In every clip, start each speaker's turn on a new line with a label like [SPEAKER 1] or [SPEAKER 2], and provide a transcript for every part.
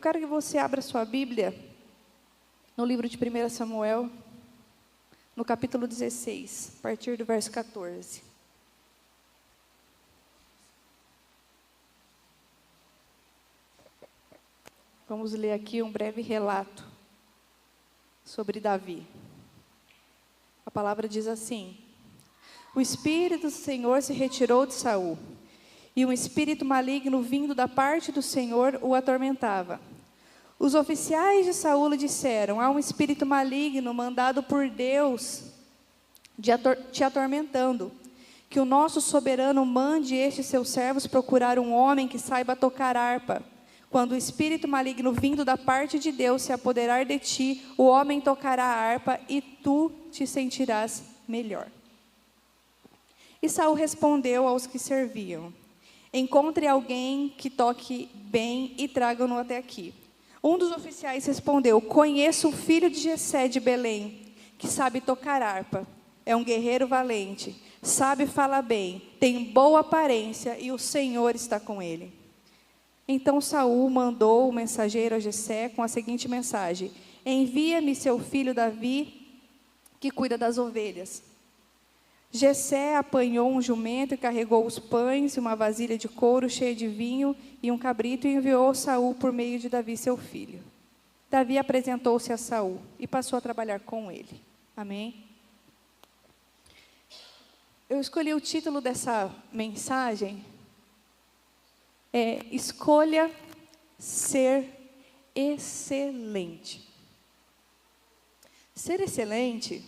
[SPEAKER 1] quero que você abra sua Bíblia no livro de 1 Samuel, no capítulo 16, a partir do verso 14. Vamos ler aqui um breve relato sobre Davi. A palavra diz assim: o Espírito do Senhor se retirou de Saul, e um espírito maligno vindo da parte do Senhor o atormentava. Os oficiais de Saul lhe disseram: há um espírito maligno mandado por Deus te atormentando. Que o nosso soberano mande estes seus servos procurar um homem que saiba tocar harpa. Quando o espírito maligno vindo da parte de Deus se apoderar de ti, o homem tocará a harpa e tu te sentirás melhor. E Saul respondeu aos que serviam: encontre alguém que toque bem e traga-no até aqui. Um dos oficiais respondeu: conheço o filho de Jessé de Belém, que sabe tocar harpa. É um guerreiro valente, sabe falar bem, tem boa aparência e o Senhor está com ele. Então Saul mandou o mensageiro a Jessé com a seguinte mensagem: envia-me seu filho Davi, que cuida das ovelhas. Jessé apanhou um jumento e carregou os pães e uma vasilha de couro cheia de vinho e um cabrito e enviou Saul por meio de Davi, seu filho. Davi apresentou-se a Saul e passou a trabalhar com ele. Amém? Eu escolhi o título dessa mensagem, escolha ser excelente. Ser excelente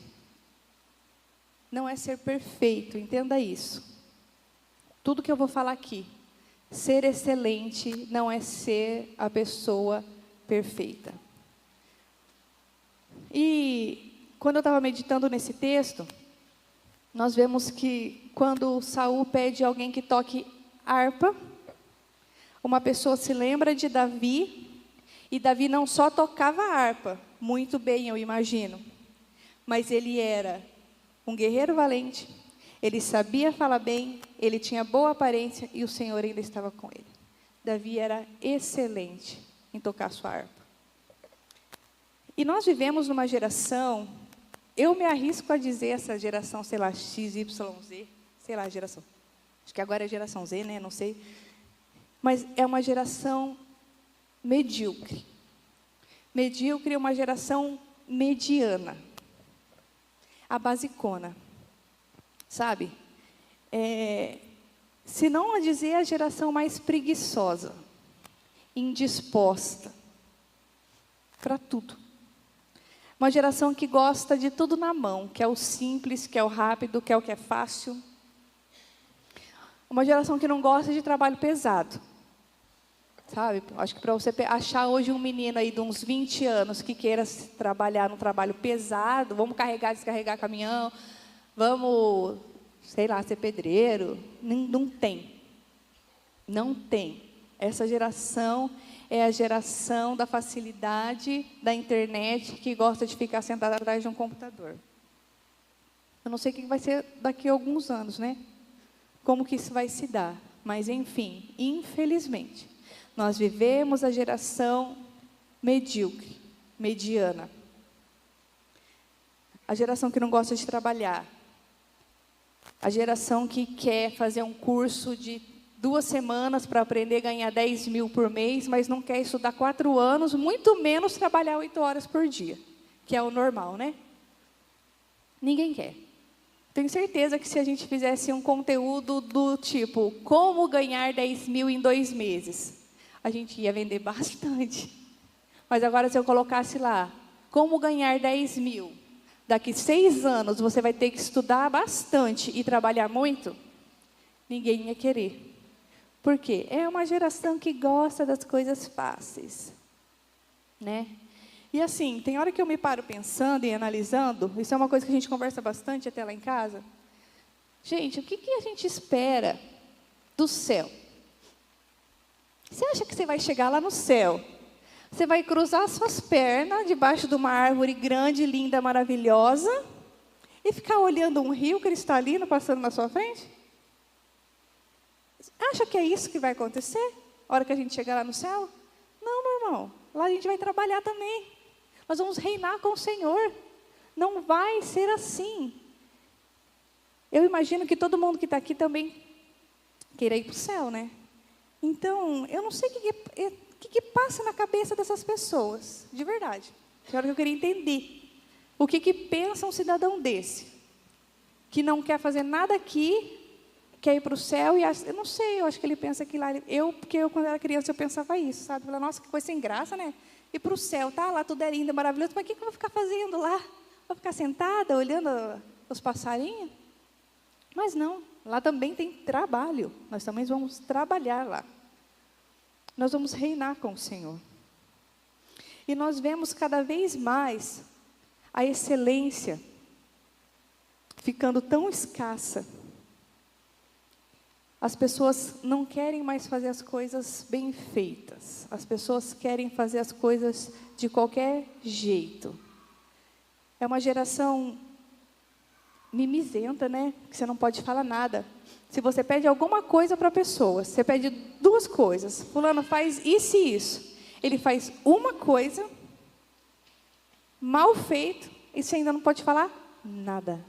[SPEAKER 1] não é ser perfeito, entenda isso. Tudo que eu vou falar aqui, ser excelente não é ser a pessoa perfeita. E quando eu estava meditando nesse texto, nós vemos que quando Saul pede alguém que toque harpa, uma pessoa se lembra de Davi, e Davi não só tocava harpa, muito bem eu imagino, mas ele era um guerreiro valente, ele sabia falar bem, ele tinha boa aparência e o Senhor ainda estava com ele. Davi era excelente em tocar sua harpa. E nós vivemos numa geração, eu me arrisco a dizer essa geração, sei lá, XYZ, sei lá, geração. Acho que agora é geração Z, né? Não sei. Mas é uma geração medíocre. Medíocre é uma geração mediana. A basicona. Sabe? Se não a dizer a geração mais preguiçosa, indisposta para tudo. Uma geração que gosta de tudo na mão, que é o simples, que é o rápido, que é o que é fácil. Uma geração que não gosta de trabalho pesado. Sabe? Acho que para você achar hoje um menino aí de uns 20 anos que queira trabalhar num trabalho pesado, vamos carregar, descarregar caminhão, vamos, sei lá, ser pedreiro, não tem. Não tem. Essa geração é a geração da facilidade da internet, que gosta de ficar sentada atrás de um computador. Eu não sei o que vai ser daqui a alguns anos, né? Como que isso vai se dar. Mas, enfim, infelizmente, nós vivemos a geração medíocre, mediana. A geração que não gosta de trabalhar. A geração que quer fazer um curso de 2 semanas para aprender a ganhar 10 mil por mês, mas não quer estudar 4 anos, muito menos trabalhar 8 horas por dia, que é o normal, né? Ninguém quer. Tenho certeza que se a gente fizesse um conteúdo do tipo, como ganhar 10 mil em 2 meses, a gente ia vender bastante. Mas agora se eu colocasse lá, como ganhar 10 mil, daqui 6 anos você vai ter que estudar bastante e trabalhar muito, ninguém ia querer. Por quê? É uma geração que gosta das coisas fáceis, né? E assim, tem hora que eu me paro pensando e analisando, isso é uma coisa que a gente conversa bastante até lá em casa. Gente, o que a gente espera do céu? Você acha que você vai chegar lá no céu? Você vai cruzar suas pernas debaixo de uma árvore grande, linda, maravilhosa, e ficar olhando um rio cristalino passando na sua frente? Acha que é isso que vai acontecer? A hora que a gente chegar lá no céu? Não, meu irmão. lá a gente vai trabalhar também. Nós vamos reinar com o Senhor. Não vai ser assim. Eu imagino que todo mundo que está aqui também queira ir para o céu, né? Então, eu não sei o que passa na cabeça dessas pessoas, de verdade. É hora que eu queria entender. O que pensa um cidadão desse? Que não quer fazer nada aqui, quer ir para o céu e eu não sei, eu acho que ele pensa que lá... Porque eu, quando era criança, eu pensava isso, sabe? Eu falava, nossa, que coisa sem graça, né? Ir para o céu, tá? Lá tudo é lindo, é maravilhoso, mas o que eu vou ficar fazendo lá? Vou ficar sentada, olhando os passarinhos? Mas não, lá também tem trabalho. Nós também vamos trabalhar lá. Nós vamos reinar com o Senhor. E nós vemos cada vez mais a excelência ficando tão escassa. As pessoas não querem mais fazer as coisas bem feitas. As pessoas querem fazer as coisas de qualquer jeito. É uma geração mimizenta, né? Que você não pode falar nada. Se você pede alguma coisa para a pessoa, você pede duas coisas. Fulano faz isso e isso. Ele faz uma coisa, mal feito, e você ainda não pode falar nada.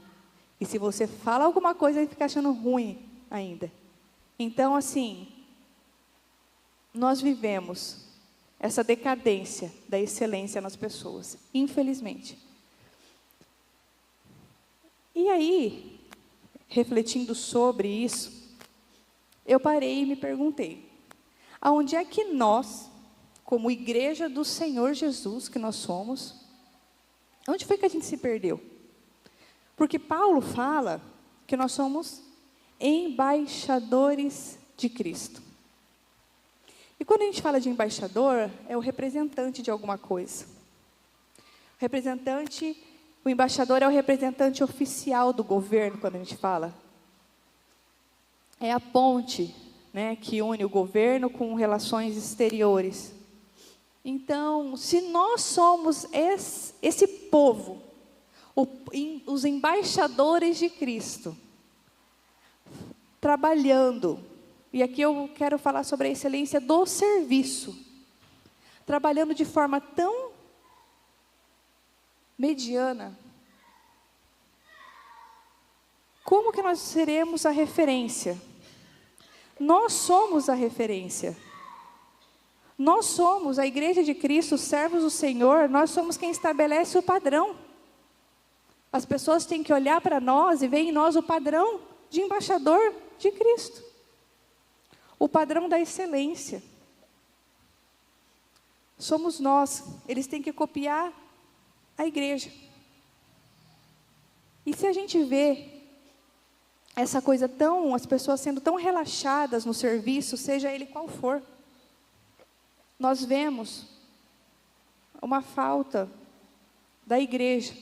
[SPEAKER 1] E se você fala alguma coisa, ele fica achando ruim ainda. Então, assim, nós vivemos essa decadência da excelência nas pessoas, infelizmente. E aí, refletindo sobre isso, eu parei e me perguntei, aonde é que nós, como igreja do Senhor Jesus, que nós somos, onde foi que a gente se perdeu? Porque Paulo fala que nós somos embaixadores de Cristo. E quando a gente fala de embaixador, é o representante de alguma coisa. O embaixador é o representante oficial do governo, quando a gente fala. É a ponte, né, que une o governo com relações exteriores. Então, se nós somos esse povo, os embaixadores de Cristo, trabalhando, e aqui eu quero falar sobre a excelência do serviço, trabalhando de forma tão mediana, como que nós seremos a referência? Nós somos a referência. Nós somos a igreja de Cristo, servos do Senhor, nós somos quem estabelece o padrão. As pessoas têm que olhar para nós e ver em nós o padrão de embaixador de Cristo. O padrão da excelência. Somos nós, eles têm que copiar a igreja. E se a gente vê essa coisa as pessoas sendo tão relaxadas no serviço, seja ele qual for, nós vemos uma falta da igreja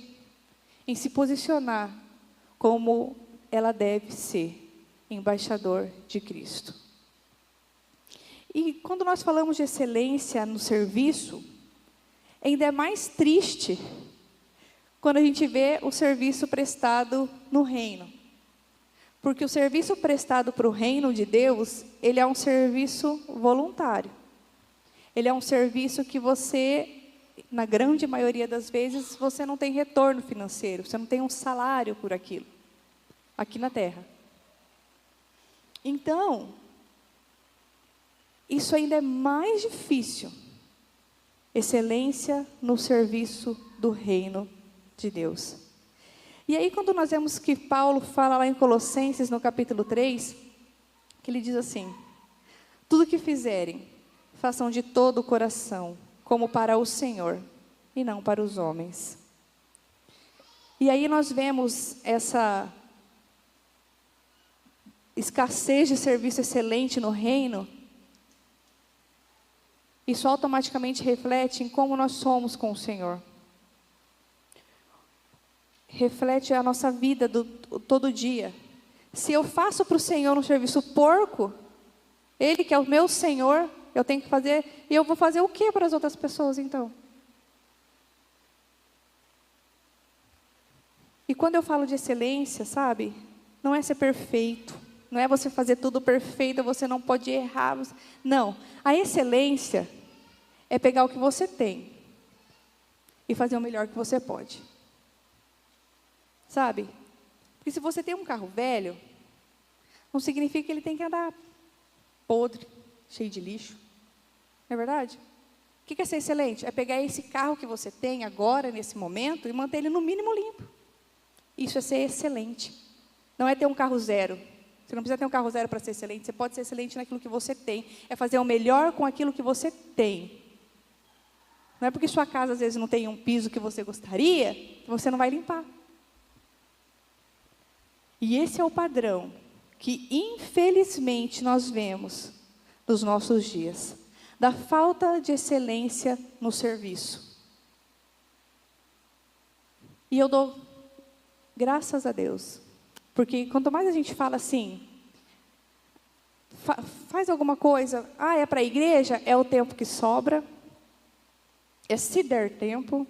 [SPEAKER 1] em se posicionar como ela deve ser, embaixador de Cristo. E quando nós falamos de excelência no serviço, ainda é mais triste quando a gente vê o serviço prestado no reino. Porque o serviço prestado para o reino de Deus, ele é um serviço voluntário. Ele é um serviço que você, na grande maioria das vezes, você não tem retorno financeiro, você não tem um salário por aquilo, aqui na terra. Então, isso ainda é mais difícil. Excelência no serviço do reino de Deus. E aí, quando nós vemos que Paulo fala lá em Colossenses, no capítulo 3, que ele diz assim: tudo que fizerem, façam de todo o coração, como para o Senhor, e não para os homens. E aí nós vemos essa escassez de serviço excelente no reino. Isso automaticamente reflete em como nós somos com o Senhor. Reflete a nossa vida todo dia. Se eu faço para o Senhor um serviço porco, Ele que é o meu Senhor, eu tenho que fazer, e eu vou fazer o que para as outras pessoas então? E quando eu falo de excelência, sabe, não é ser perfeito, não é você fazer tudo perfeito, você não pode errar. Não, a excelência é pegar o que você tem e fazer o melhor que você pode. Sabe? Porque se você tem um carro velho, não significa que ele tem que andar podre, cheio de lixo. Não é verdade? O que é ser excelente? É pegar esse carro que você tem agora, nesse momento, e manter ele no mínimo limpo. Isso é ser excelente. Não é ter um carro zero. Você não precisa ter um carro zero para ser excelente. Você pode ser excelente naquilo que você tem. É fazer o melhor com aquilo que você tem. Não é porque sua casa, às vezes, não tem um piso que você gostaria, que você não vai limpar. E esse é o padrão que, infelizmente, nós vemos nos nossos dias. Da falta de excelência no serviço. E eu dou graças a Deus. Porque quanto mais a gente fala assim, faz alguma coisa, é para a igreja, é o tempo que sobra, é se der tempo,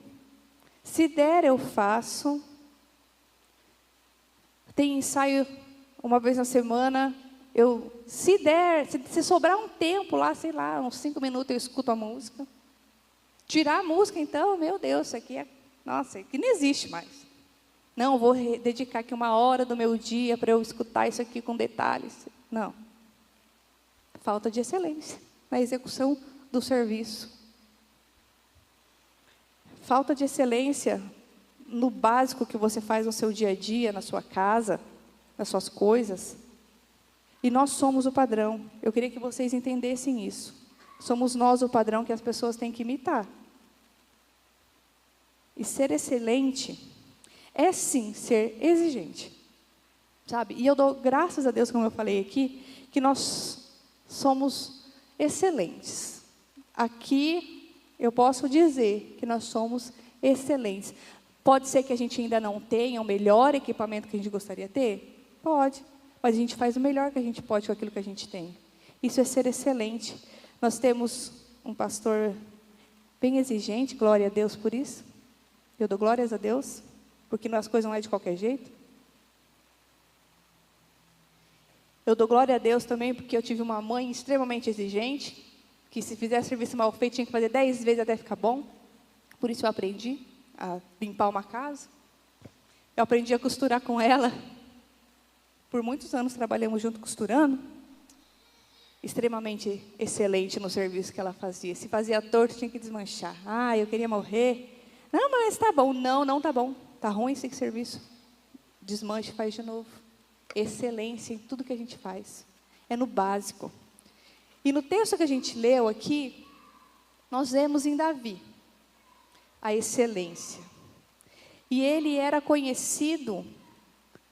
[SPEAKER 1] se der eu faço, tem ensaio uma vez na semana, se der, se sobrar um tempo lá, sei lá, uns 5 minutos eu escuto a música. Tirar a música então, meu Deus, isso aqui nossa, que não existe mais. Não, vou dedicar aqui 1 hora do meu dia para eu escutar isso aqui com detalhes. Não. Falta de excelência na execução do serviço. Falta de excelência no básico que você faz no seu dia a dia, na sua casa, nas suas coisas. E nós somos o padrão. Eu queria que vocês entendessem isso. Somos nós o padrão que as pessoas têm que imitar. E ser excelente é sim ser exigente, sabe? E eu dou graças a Deus, como eu falei aqui, que nós somos excelentes. Aqui eu posso dizer que nós somos excelentes. Pode ser que a gente ainda não tenha o melhor equipamento que a gente gostaria de ter? Pode, mas a gente faz o melhor que a gente pode com aquilo que a gente tem. Isso é ser excelente. Nós temos um pastor bem exigente, glória a Deus por isso. Eu dou glórias a Deus. Porque as coisas não é de qualquer jeito. Eu dou glória a Deus também, porque eu tive uma mãe extremamente exigente, que se fizesse serviço mal feito, tinha que fazer 10 vezes até ficar bom. Por isso eu aprendi a limpar uma casa. Eu aprendi a costurar com ela. Por muitos anos trabalhamos junto costurando. Extremamente excelente no serviço que ela fazia. Se fazia torto, tinha que desmanchar. Eu queria morrer. Não, mas está bom. Não, não está bom. Está ruim esse serviço. Desmanche e faz de novo. Excelência em tudo que a gente faz. É no básico. E no texto que a gente leu aqui, nós vemos em Davi a excelência. E ele era conhecido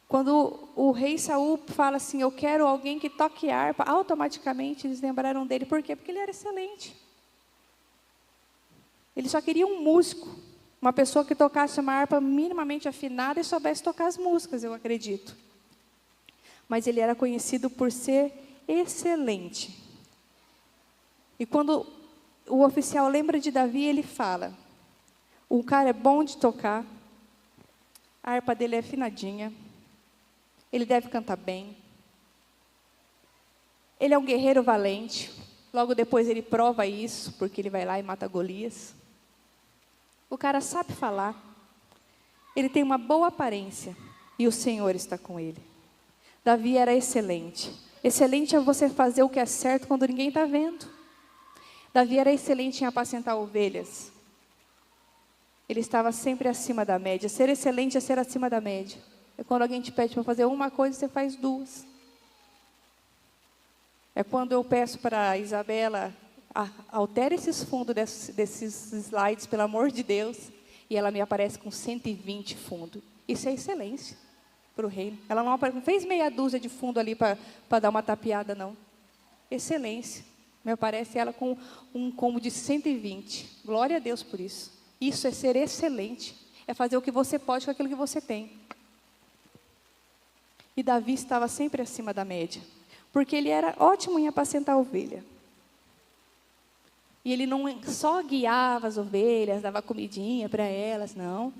[SPEAKER 1] quando o rei Saul fala assim, eu quero alguém que toque harpa, automaticamente eles lembraram dele. Por quê? Porque ele era excelente. Ele só queria um músico. Uma pessoa que tocasse uma harpa minimamente afinada e soubesse tocar as músicas, eu acredito. Mas ele era conhecido por ser excelente. E quando o oficial lembra de Davi, ele fala, o cara é bom de tocar, a harpa dele é afinadinha, ele deve cantar bem, ele é um guerreiro valente, logo depois ele prova isso, porque ele vai lá e mata Golias. O cara sabe falar, ele tem uma boa aparência e o Senhor está com ele. Davi era excelente. Excelente é você fazer o que é certo quando ninguém está vendo. Davi era excelente em apacentar ovelhas. Ele estava sempre acima da média. Ser excelente é ser acima da média. É quando alguém te pede para fazer uma coisa, você faz 2. É quando eu peço para a Isabela, altere esses fundos desses slides, pelo amor de Deus, e ela me aparece com 120 fundos. Isso é excelência para o reino. Ela não fez meia dúzia de fundo ali para dar uma tapeada, não. Excelência. Me aparece ela com um combo de 120. Glória a Deus por isso. Isso é ser excelente. É fazer o que você pode com aquilo que você tem. E Davi estava sempre acima da média. Porque ele era ótimo em apacentar a ovelha. E ele não só guiava as ovelhas, dava comidinha para elas, não.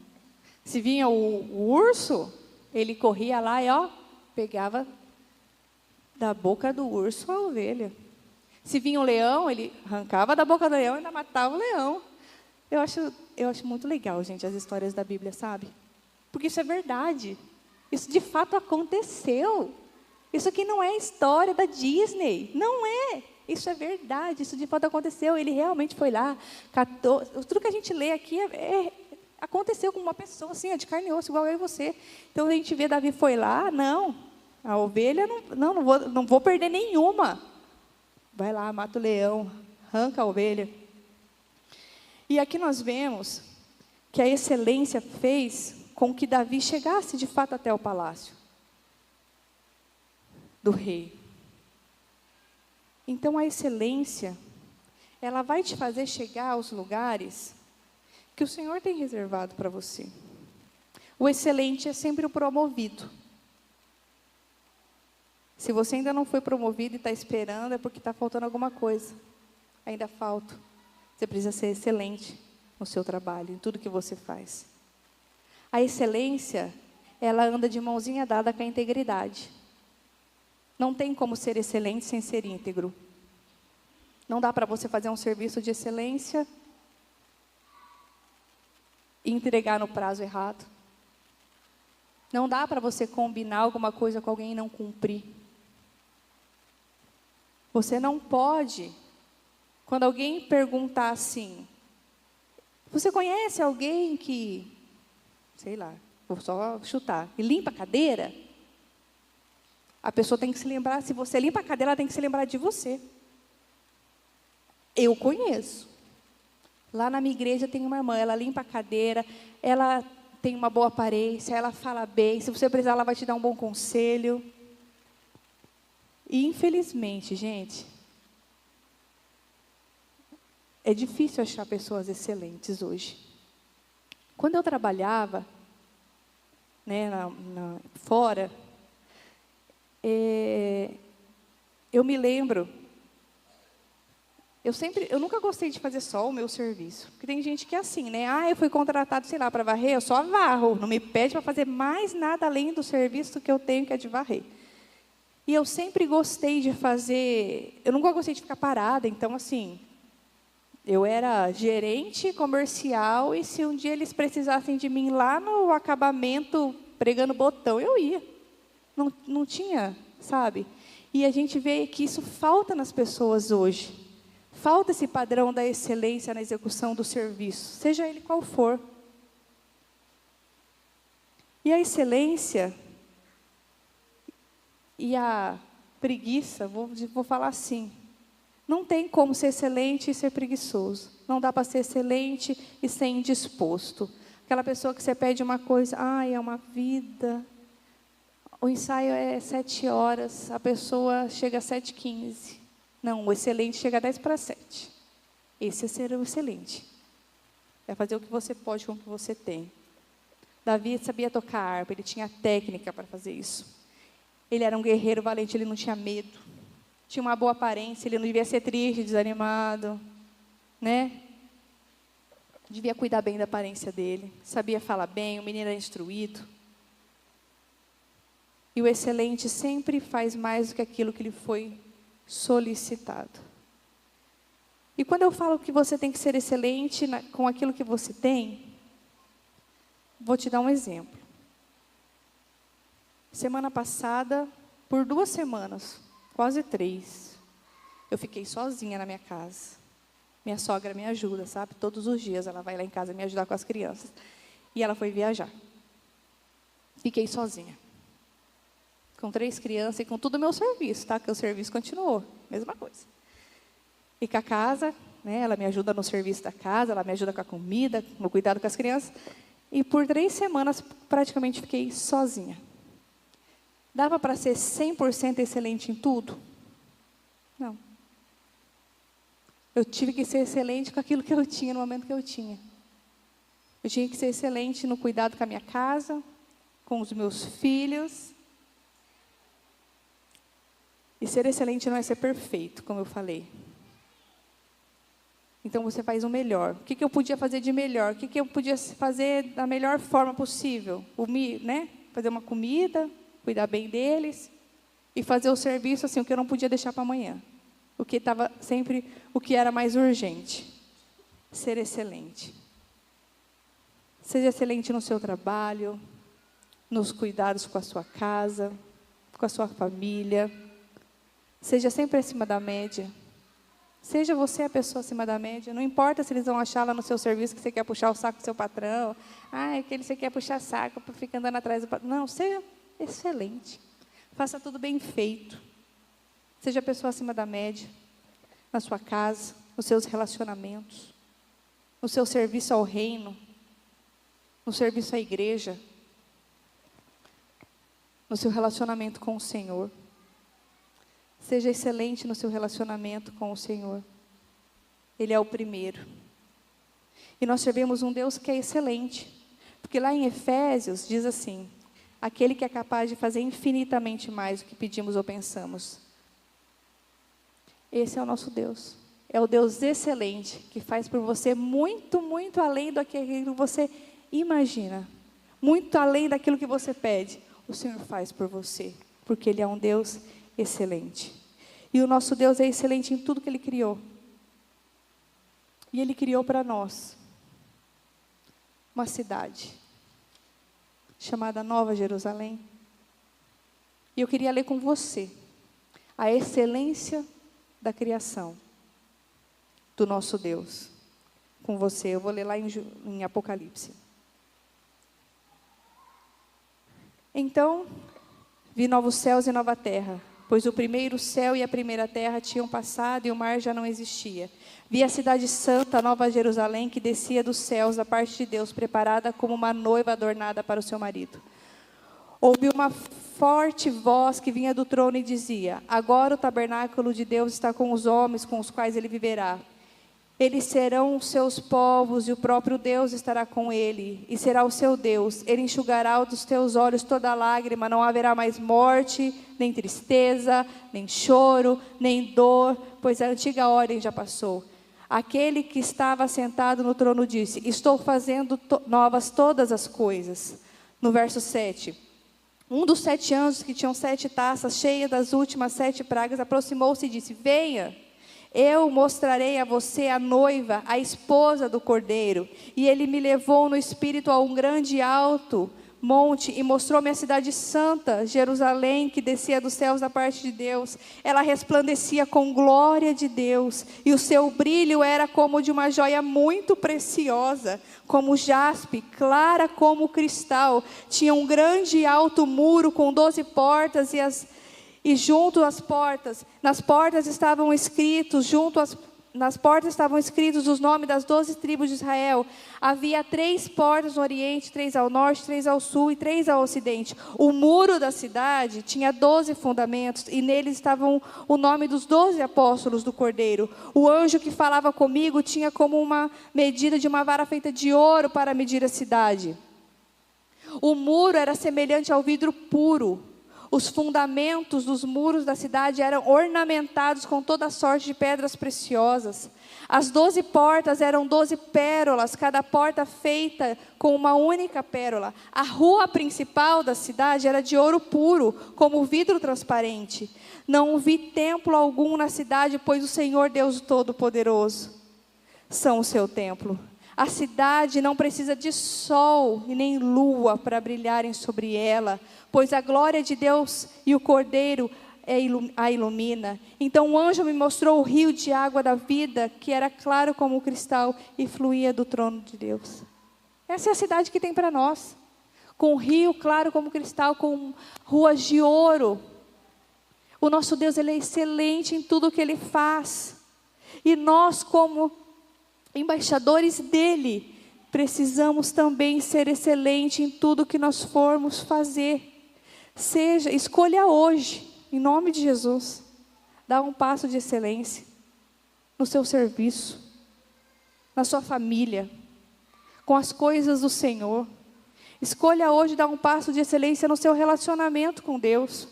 [SPEAKER 1] Se vinha o urso, ele corria lá e pegava da boca do urso a ovelha. Se vinha um leão, ele arrancava da boca do leão e ainda matava o leão. Eu acho muito legal, gente, as histórias da Bíblia, sabe? Porque isso é verdade. Isso de fato aconteceu. Isso aqui não é história da Disney. Não é. Isso é verdade. Isso de fato aconteceu. Ele realmente foi lá, catou. Tudo que a gente lê aqui aconteceu com uma pessoa assim, de carne e osso, igual eu e você. Então a gente vê Davi foi lá, não. A ovelha, não vou perder nenhuma. Vai lá, mata o leão, arranca a ovelha. E aqui nós vemos que a excelência fez com que Davi chegasse de fato até o palácio do rei. Então a excelência, ela vai te fazer chegar aos lugares que o Senhor tem reservado para você. O excelente é sempre o promovido. Se você ainda não foi promovido e está esperando, é porque está faltando alguma coisa. Ainda falta. Você precisa ser excelente no seu trabalho, em tudo que você faz. A excelência, ela anda de mãozinha dada com a integridade. Não tem como ser excelente sem ser íntegro. Não dá para você fazer um serviço de excelência e entregar no prazo errado. Não dá para você combinar alguma coisa com alguém e não cumprir. Você não pode, quando alguém perguntar assim, você conhece alguém que, sei lá, vou só chutar, e limpa a cadeira? A pessoa tem que se lembrar, se você limpa a cadeira, ela tem que se lembrar de você. Eu conheço. Lá na minha igreja tem uma irmã, ela limpa a cadeira, ela tem uma boa aparência, ela fala bem, se você precisar, ela vai te dar um bom conselho. E, infelizmente, gente, é difícil achar pessoas excelentes hoje. Quando eu trabalhava, né, fora, eu me lembro, eu nunca gostei de fazer só o meu serviço. Porque tem gente que é assim, né? Eu fui contratado, sei lá, para varrer, eu só varro. Não me pede para fazer mais nada além do serviço que eu tenho, que é de varrer. E eu sempre gostei de fazer, eu nunca gostei de ficar parada, então assim, eu era gerente comercial e se um dia eles precisassem de mim lá no acabamento, pregando botão, eu ia. Não tinha, sabe? E a gente vê que isso falta nas pessoas hoje. Falta esse padrão da excelência na execução do serviço, seja ele qual for. E a excelência e a preguiça, vou falar assim, não tem como ser excelente e ser preguiçoso. Não dá para ser excelente e ser indisposto. Aquela pessoa que você pede uma coisa, é uma vida. O ensaio é 7 horas, a pessoa chega às 7h15. Não, o excelente chega a 10:07. Esse é ser o excelente. É fazer o que você pode com o que você tem. Davi sabia tocar harpa, ele tinha técnica para fazer isso. Ele era um guerreiro valente, ele não tinha medo. Tinha uma boa aparência, ele não devia ser triste, desanimado, né? Devia cuidar bem da aparência dele. Sabia falar bem, o menino era instruído. E o excelente sempre faz mais do que aquilo que lhe foi solicitado. E quando eu falo que você tem que ser excelente com aquilo que você tem, vou te dar um exemplo. Semana passada, por 2 semanas, quase 3, eu fiquei sozinha na minha casa. Minha sogra me ajuda, sabe? Todos os dias ela vai lá em casa me ajudar com as crianças. E ela foi viajar. Fiquei sozinha. Com 3 crianças e com todo o meu serviço, tá? Que o serviço continuou, mesma coisa. E com a casa, né? Ela me ajuda no serviço da casa, ela me ajuda com a comida, no cuidado com as crianças. E por 3 semanas, praticamente, fiquei sozinha. Dava para ser 100% excelente em tudo? Não. Eu tive que ser excelente com aquilo que eu tinha, no momento que eu tinha. Eu tinha que ser excelente no cuidado com a minha casa, com os meus filhos. E ser excelente não é ser perfeito, como eu falei. Então você faz o melhor. O que eu podia fazer de melhor? O que eu podia fazer da melhor forma possível? Né? Fazer uma comida, cuidar bem deles e fazer o serviço assim, o que eu não podia deixar para amanhã. o que era mais urgente. Ser excelente. Seja excelente no seu trabalho, nos cuidados com a sua casa, com a sua família. Seja sempre acima da média. Seja você a pessoa acima da média. Não importa se eles vão achar lá no seu serviço que você quer puxar o saco do seu patrão. Ah, é que você quer puxar saco para ficar andando atrás do patrão. Não, seja excelente. Faça tudo bem feito. Seja a pessoa acima da média. Na sua casa, nos seus relacionamentos. No seu serviço ao reino. No serviço à igreja. No seu relacionamento com o Senhor. Seja excelente no seu relacionamento com o Senhor. Ele é o primeiro. E nós servimos um Deus que é excelente. Porque lá em Efésios diz assim: aquele que é capaz de fazer infinitamente mais do que pedimos ou pensamos. Esse é o nosso Deus. É o Deus excelente, que faz por você muito, muito além daquilo que você imagina. Muito além daquilo que você pede. O Senhor faz por você. Porque Ele é um Deus excelente. E o nosso Deus é excelente em tudo que Ele criou. E Ele criou para nós uma cidade chamada Nova Jerusalém. E eu queria ler com você a excelência da criação do nosso Deus. Com você, eu vou ler lá em Apocalipse. Então, vi novos céus e nova terra, pois o primeiro céu e a primeira terra tinham passado e o mar já não existia. Vi a cidade santa, a Nova Jerusalém, que descia dos céus da parte de Deus, preparada como uma noiva adornada para o seu marido. Ouvi uma forte voz que vinha do trono e dizia: agora o tabernáculo de Deus está com os homens com os quais Ele viverá. Eles serão os seus povos e o próprio Deus estará com ele e será o seu Deus. Ele enxugará dos teus olhos toda lágrima, não haverá mais morte, nem tristeza, nem choro, nem dor, pois a antiga ordem já passou. Aquele que estava sentado no trono disse: estou fazendo novas todas as coisas. No verso 7. Um dos 7 anjos que tinham 7 taças cheias das últimas 7 pragas aproximou-se e disse: venha. Eu mostrarei a você a noiva, a esposa do Cordeiro. E ele me levou no espírito a um grande e alto monte e mostrou-me a cidade santa, Jerusalém, que descia dos céus da parte de Deus. Ela resplandecia com glória de Deus e o seu brilho era como de uma joia muito preciosa, como jaspe, clara como cristal. Tinha um grande e alto muro com 12 portas e junto às portas, nas portas estavam escritos os nomes das 12 tribos de Israel. Havia 3 portas no oriente, 3 ao norte, 3 ao sul e 3 ao ocidente. O muro da cidade tinha 12 fundamentos e neles estavam o nome dos 12 apóstolos do Cordeiro. O anjo que falava comigo tinha como uma medida de uma vara feita de ouro para medir a cidade. O muro era semelhante ao vidro puro. Os fundamentos dos muros da cidade eram ornamentados com toda sorte de pedras preciosas. As 12 portas eram 12 pérolas, cada porta feita com uma única pérola. A rua principal da cidade era de ouro puro, como vidro transparente. Não vi templo algum na cidade, pois o Senhor Deus Todo-Poderoso são o seu templo. A cidade não precisa de sol e nem lua para brilharem sobre ela, pois a glória de Deus e o Cordeiro a ilumina. Então o anjo me mostrou o rio de água da vida, que era claro como o cristal e fluía do trono de Deus. Essa é a cidade que tem para nós, com um rio claro como cristal, com ruas de ouro. O nosso Deus, Ele é excelente em tudo o que Ele faz. E nós, como embaixadores dEle, precisamos também ser excelentes em tudo que nós formos fazer. Escolha hoje, em nome de Jesus, dar um passo de excelência no seu serviço, na sua família, com as coisas do Senhor. Escolha hoje dar um passo de excelência no seu relacionamento com Deus.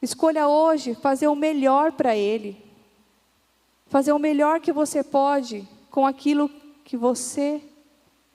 [SPEAKER 1] Escolha hoje fazer o melhor para Ele. Fazer o melhor que você pode com aquilo que você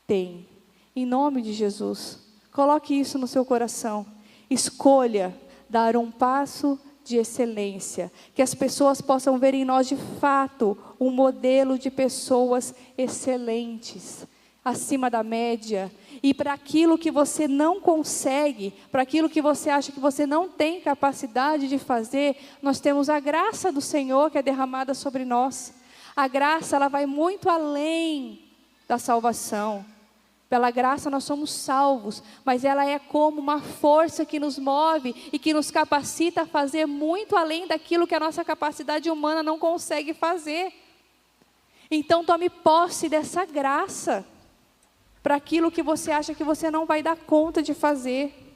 [SPEAKER 1] tem. Em nome de Jesus. Coloque isso no seu coração. Escolha dar um passo de excelência, que as pessoas possam ver em nós de fato um modelo de pessoas excelentes, acima da média. E para aquilo que você não consegue, para aquilo que você acha que você não tem capacidade de fazer, nós temos a graça do Senhor que é derramada sobre nós. A graça, ela vai muito além da salvação. Pela graça nós somos salvos, mas ela é como uma força que nos move e que nos capacita a fazer muito além daquilo que a nossa capacidade humana não consegue fazer. Então tome posse dessa graça, para aquilo que você acha que você não vai dar conta de fazer.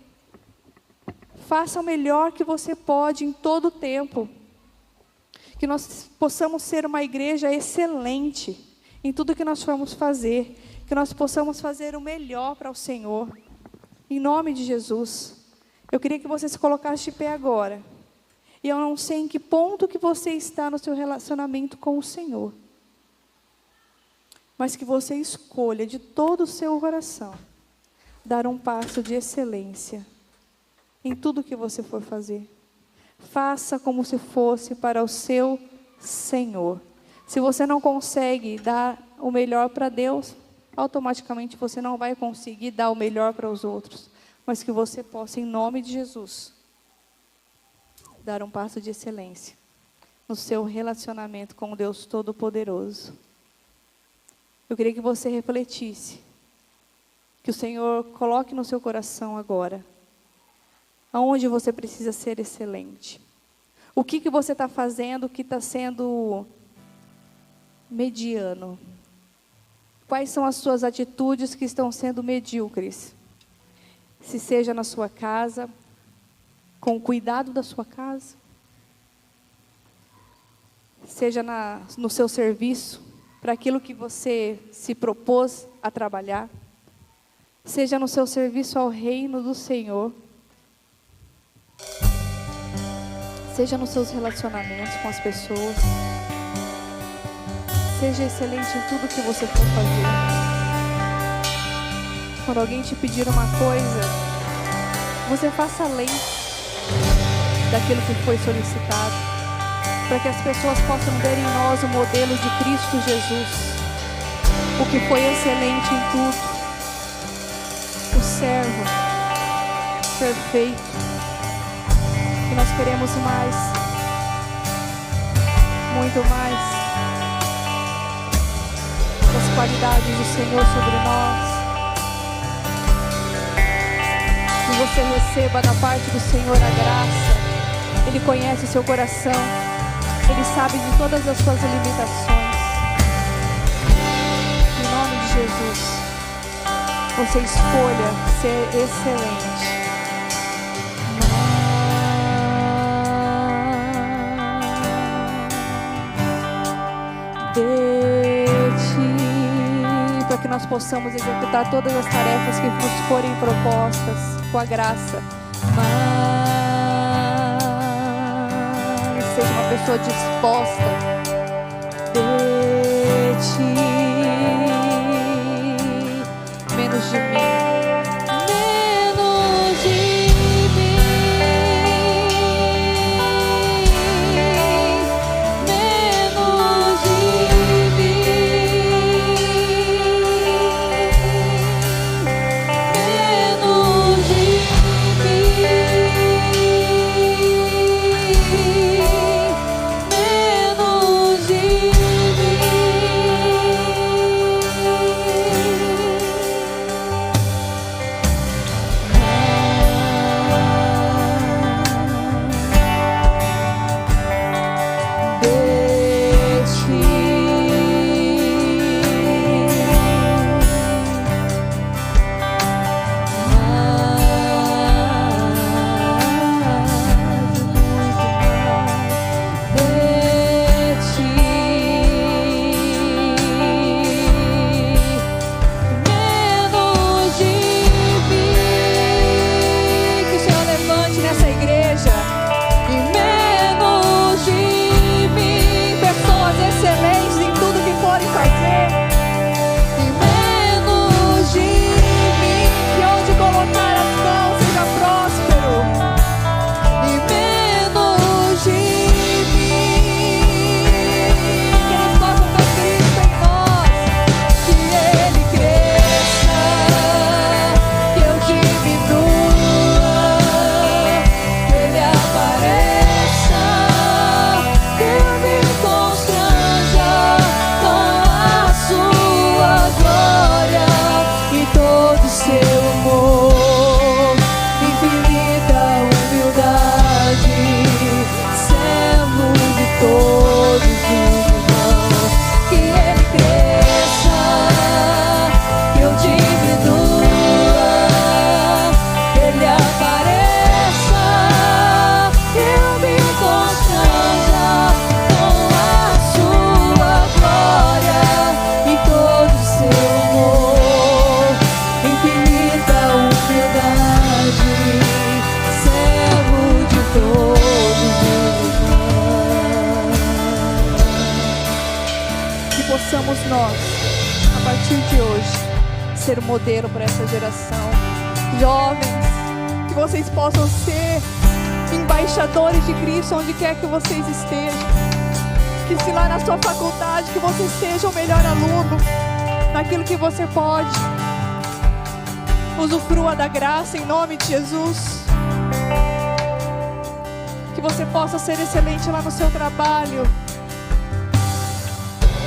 [SPEAKER 1] Faça o melhor que você pode em todo o tempo. Que nós possamos ser uma igreja excelente em tudo que nós formos fazer. Que nós possamos fazer o melhor para o Senhor. Em nome de Jesus. Eu queria que você se colocasse de pé agora. E eu não sei em que ponto que você está no seu relacionamento com o Senhor. Mas que você escolha de todo o seu coração dar um passo de excelência em tudo que você for fazer. Faça como se fosse para o seu Senhor. Se você não consegue dar o melhor para Deus, automaticamente você não vai conseguir dar o melhor para os outros. Mas que você possa, em nome de Jesus, dar um passo de excelência no seu relacionamento com o Deus Todo-Poderoso. Eu queria que você refletisse, que o Senhor coloque no seu coração agora, aonde você precisa ser excelente. O que você está fazendo que está sendo mediano? Quais são as suas atitudes que estão sendo medíocres? Se seja na sua casa, com o cuidado da sua casa, seja no seu serviço, para aquilo que você se propôs a trabalhar, seja no seu serviço ao reino do Senhor, seja nos seus relacionamentos com as pessoas, seja excelente em tudo que você for fazer. Quando alguém te pedir uma coisa, você faça além daquilo que foi solicitado, para que as pessoas possam ver em nós o modelo de Cristo Jesus, o que foi excelente em tudo, o servo perfeito. E nós queremos mais, muito mais, das qualidades do Senhor sobre nós. Que você receba da parte do Senhor a graça. Ele conhece o seu coração. Ele sabe de todas as suas limitações. Em nome de Jesus, você escolha ser excelente. Para que nós possamos executar todas as tarefas que nos forem propostas com a graça. Seja uma pessoa disposta de ti, menos de mim, menos de mim, menos de mim, menos de mim. possamos nós, a partir de hoje, ser um modelo para essa geração. Jovens, que vocês possam ser embaixadores de Cristo onde quer que vocês estejam. Que se lá na sua faculdade, que você seja o melhor aluno naquilo que você pode. Usufrua da graça em nome de Jesus. Que você possa ser excelente lá no seu trabalho.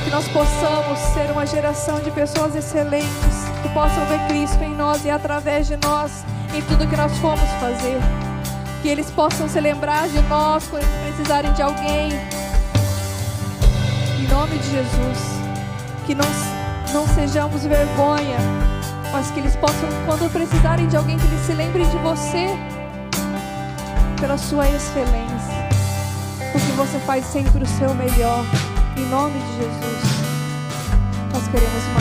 [SPEAKER 1] Que nós possamos ser uma geração de pessoas excelentes, que possam ver Cristo em nós e através de nós, em tudo que nós formos fazer. Que eles possam se lembrar de nós quando eles precisarem de alguém. Em nome de Jesus. Que não sejamos vergonha, mas que eles possam, quando precisarem de alguém, que eles se lembrem de você, pela sua excelência, porque você faz sempre o seu melhor. Em nome de Jesus, nós queremos mais.